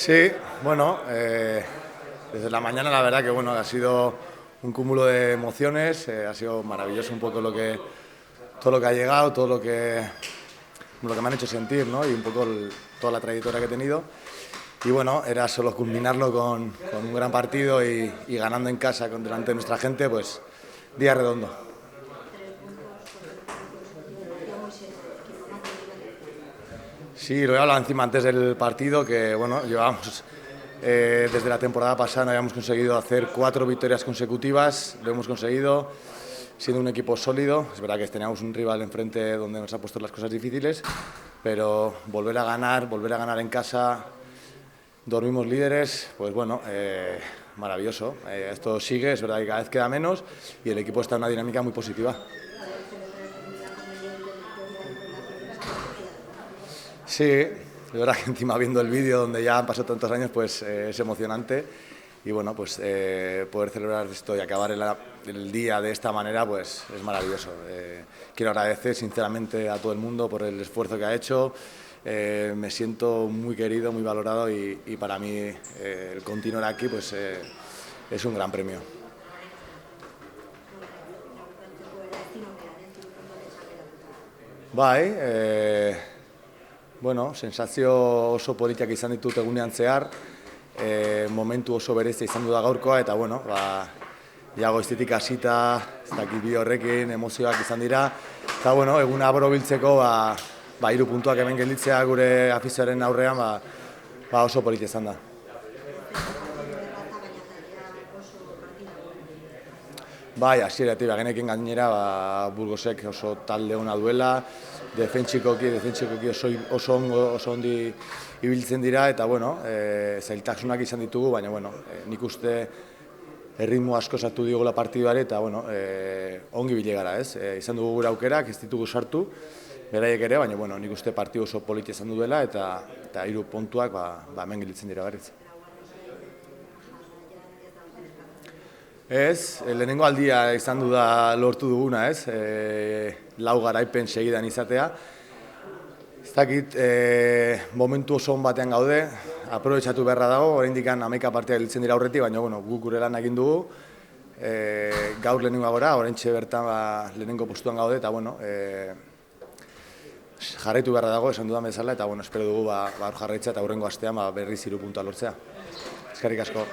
Sí, bueno, desde la mañana la verdad que bueno, ha sido un cúmulo de emociones, ha sido maravilloso un poco todo lo que ha llegado, lo que me han hecho sentir, ¿no? Y un poco toda la trayectoria que he tenido. Y bueno, era solo culminarlo con un gran partido y ganando en casa delante de nuestra gente, pues día redondo. Sí, lo he hablado encima antes del partido, que bueno, llevábamos desde la temporada pasada no habíamos conseguido hacer 4 victorias consecutivas, lo hemos conseguido, siendo un equipo sólido. Es verdad que teníamos un rival enfrente donde nos ha puesto las cosas difíciles, pero volver a ganar en casa, dormimos líderes, pues bueno, maravilloso. Esto sigue, es verdad que cada vez queda menos y el equipo está en una dinámica muy positiva. Sí, de verdad que encima viendo el vídeo donde ya han pasado tantos años, pues es emocionante y bueno, pues poder celebrar esto y acabar el día de esta manera, pues es maravilloso. Quiero agradecer sinceramente a todo el mundo por el esfuerzo que ha hecho. Me siento muy querido, muy valorado y para mí el continuar aquí pues es un gran premio. Bai, bueno, sensazio oso politak izan ditut egunean zehar, momentu oso berezia izan du da gaurkoa, eta bueno, ja goiztetik hasita, ez dakit bi horrekin, emozioak izan dira, eta bueno, eguna borobiltzeko, 3 puntuak hemen gelditzea gure afizioaren aurrean, oso polit izan da. Bai, hasieratik genekin gainera, Burgosek oso talde ona duela, defentsikoki oso ondi ibiltzen dira, eta bueno, zailtasunak izan ditugu, baina bueno, nik uste erritmo asko sartu digula partiduari, eta bueno, ongi bile gara, ez? Izan dugu gure aukerak, ez ditugu sartu, beraiek ere, baina bueno, nik uste partidu oso polita izan du dela, eta 3 puntuak hemen gelditzen dira berriz. Ez, lehenengo aldia izan du da lortu duguna, ez? 4 garaipen segidan izatea. Ez dakit, momentu oso on batean gaude, aprobetxatu beharra dago, oraindik 11 partida gelditzen dira aurretik, baina bueno, guk gure lan egin dugu. Gaur lehenengoa gora, oraintxe bertan lehenengo postuan gaude, eta bueno, jarraitu beharra dago, esan dudan bezala, eta bueno, espero dugu hor jarraitza eta hurrengo astean berriz 3 puntua lortzea. Eskerrik asko.